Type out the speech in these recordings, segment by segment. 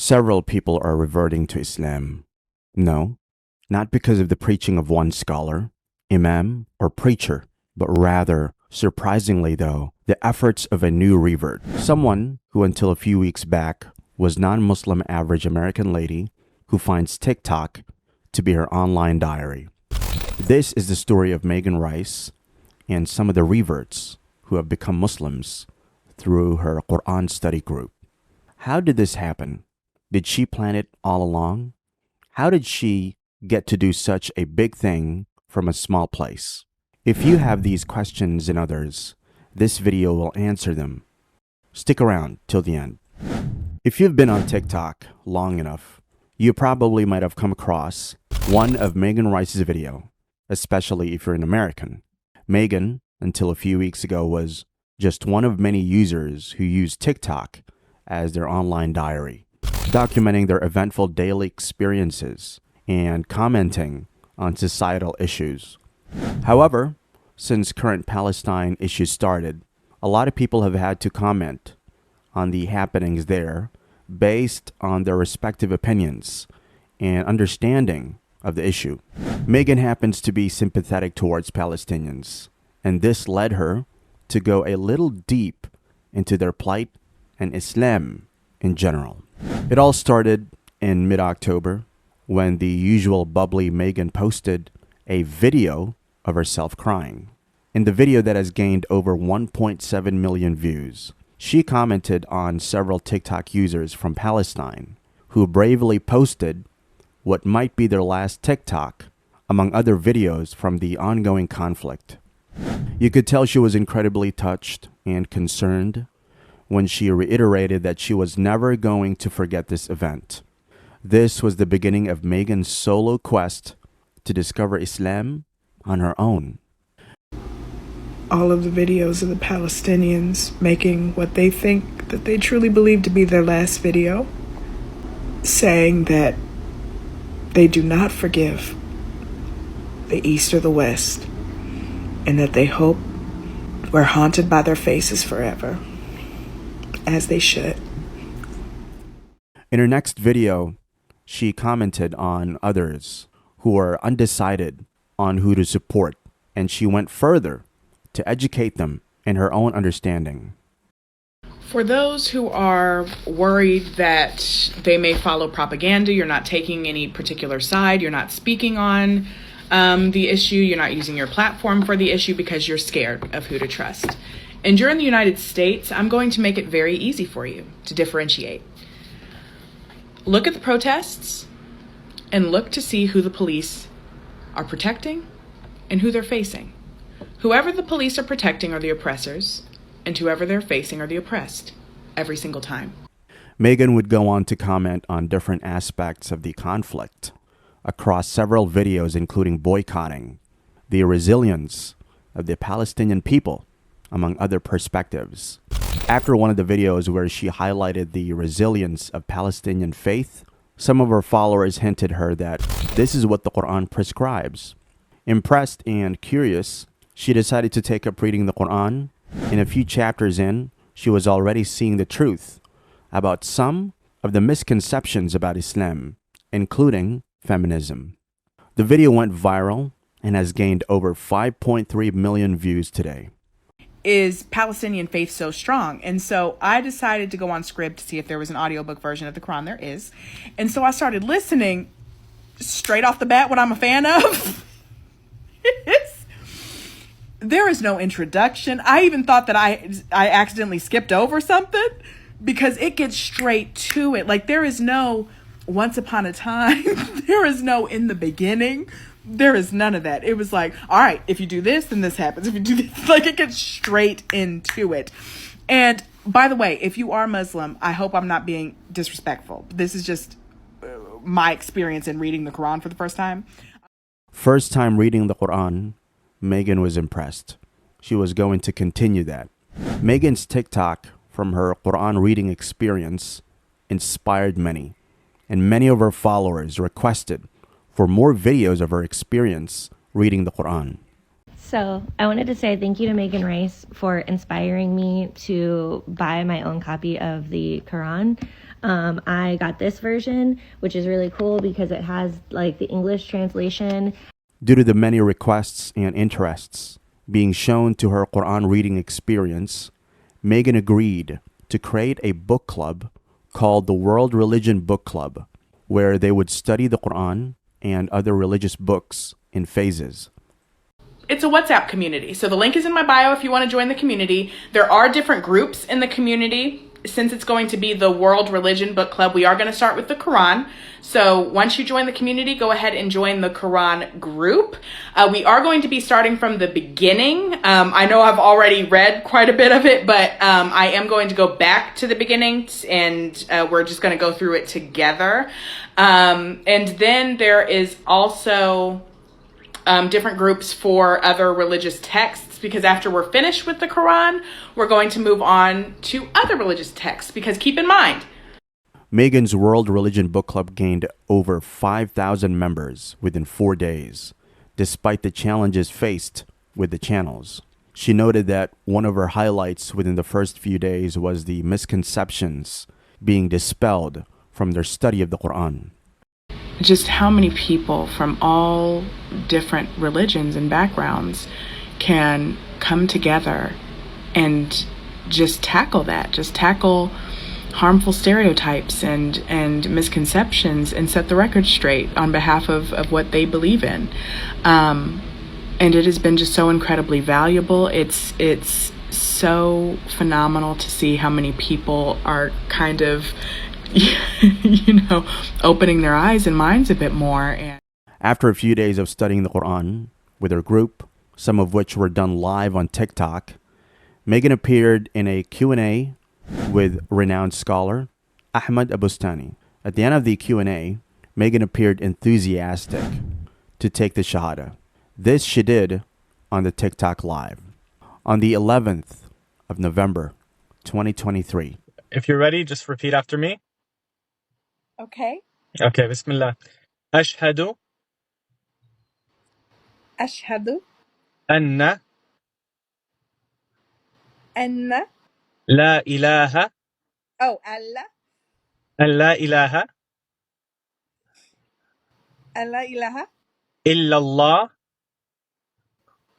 Several people are reverting to Islam. No, not because of the preaching of one scholar, imam, or preacher, but rather, surprisingly though, the efforts of a new revert. Someone who until a few weeks back was non-Muslim average American lady who finds TikTok to be her online diary. This is the story of Megan Rice and some of the reverts who have become Muslims through her Quran study group. How did this happen? Did she plan it all along? How did she get to do such a big thing from a small place? If you have these questions and others, this video will answer them. Stick around till the end. If you've been on TikTok long enough, you probably might have come across one of Megan Rice's video, especially if you're an American. Megan, until a few weeks ago, was just one of many users who used TikTok as their online diary, documenting their eventful daily experiences and commenting on societal issues. However, since current Palestine issues started, a lot of people have had to comment on the happenings there based on their respective opinions and understanding of the issue. Megan happens to be sympathetic towards Palestinians, and this led her to go a little deep into their plight and Islam in general. It all started in mid-October when the usual bubbly Megan posted a video of herself crying. In the video that has gained over 1.7 million views, she commented on several TikTok users from Palestine who bravely posted what might be their last TikTok, among other videos from the ongoing conflict. You could tell she was incredibly touched and concerned when she reiterated that she was never going to forget this event. This was the beginning of Megan's solo quest to discover Islam on her own. All of the videos of the Palestinians making what they think that they truly believe to be their last video, saying that they do not forgive the East or the West, and that they hope we're haunted by their faces forever, as they should. In her next video, she commented on others who are undecided on who to support, and she went further to educate them in her own understanding. For those who are worried that they may follow propaganda, you're not taking any particular side, you're not speaking on the issue, you're not using your platform for the issue because you're scared of who to trust. And during the United States, I'm going to make it very easy for you to differentiate. Look at the protests and look to see who the police are protecting and who they're facing. Whoever the police are protecting are the oppressors, and whoever they're facing are the oppressed, every single time. Megan would go on to comment on different aspects of the conflict across several videos, including boycotting, the resilience of the Palestinian people, among other perspectives. After one of the videos where she highlighted the resilience of Palestinian faith, some of her followers hinted her that this is what the Quran prescribes. Impressed and curious, she decided to take up reading the Quran. In a few chapters in, she was already seeing the truth about some of the misconceptions about Islam, including feminism. The video went viral and has gained over 5.3 million views today. Is Palestinian faith so strong? And so I decided to go on Scribd to see if there was an audiobook version of the Quran. There is. And so I started listening straight off the bat, what I'm a fan of. There is no introduction. I even thought that I accidentally skipped over something because it gets straight to it. Like, there is no once upon a time. There is no in the beginning. There is none of that. It was like, all right, if you do this, then this happens. If you do this, like, it gets straight into it. And by the way, if you are Muslim, I hope I'm not being disrespectful. This is just my experience in reading the Quran for the first time. First time reading the Quran, Megan was impressed. She was going to continue that. Megan's TikTok from her Quran reading experience inspired many, and many of her followers requested for more videos of her experience reading the Quran. So I wanted to say thank you to Megan Rice for inspiring me to buy my own copy of the Quran. I got this version, which is really cool because it has like the English translation. Due to the many requests and interests being shown to her Quran reading experience, Megan agreed to create a book club called the World Religion Book Club, where they would study the Quran and other religious books in phases. It's a WhatsApp community. So the link is in my bio if you want to join the community. There are different groups in the community. Since it's going to be the World Religion Book Club, we are going to start with the Quran. So once you join the community, go ahead and join the Quran group. We are going to be starting from the beginning. I know I've already read quite a bit of it, but I am going to go back to the beginning, and we're just going to go through it together. And then there is also different groups for other religious texts, because after we're finished with the Quran, we're going to move on to other religious texts. Because keep in mind, Megan's World Religion Book Club gained over 5,000 members within 4 days, despite the challenges faced with the channels. She noted that one of her highlights within the first few days was the misconceptions being dispelled from their study of the Quran. just how many people from all different religions and backgrounds can come together and just tackle that, just tackle harmful stereotypes and misconceptions and set the record straight on behalf of what they believe in. And it has been just so incredibly valuable. It's so phenomenal to see how many people are kind of, opening their eyes and minds a bit more. And after a few days of studying the Quran with her group, some of which were done live on TikTok, Megan appeared in a Q&A with renowned scholar Ahmad Abustani. At the end of the Q&A, Megan appeared enthusiastic to take the Shahada. This she did on the TikTok live on the 11th of November, 2023. If you're ready, just repeat after me. Okay. Okay, Bismillah. أشهد أشهد أن أن لا إله أو ألا أن لا إله ألا إله إلا الله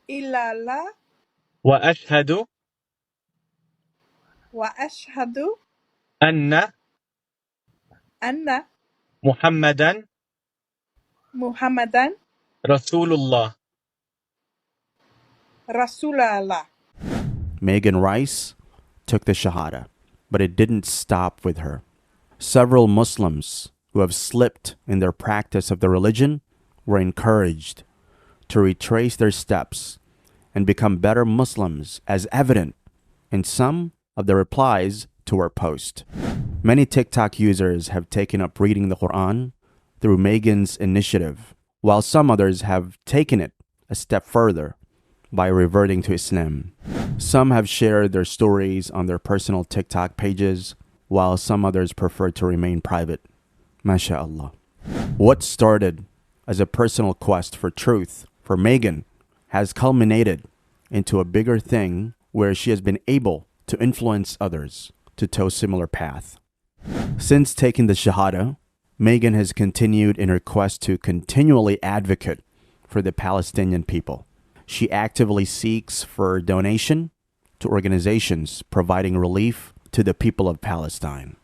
إلا الله وأشهد وأشهد أن أن محمدا محمدا رسول الله. رسول الله. Megan Rice took the Shahada, but it didn't stop with her. Several Muslims who have slipped in their practice of the religion were encouraged to retrace their steps and become better Muslims, as evident in some of the replies to her post. Many TikTok users have taken up reading the Quran through Megan's initiative, while some others have taken it a step further by reverting to Islam. Some have shared their stories on their personal TikTok pages, while some others prefer to remain private. MashaAllah. What started as a personal quest for truth for Megan has culminated into a bigger thing where she has been able to influence others to toe similar path. Since taking the Shahada, Megan has continued in her quest to continually advocate for the Palestinian people. She actively seeks for donation to organizations providing relief to the people of Palestine.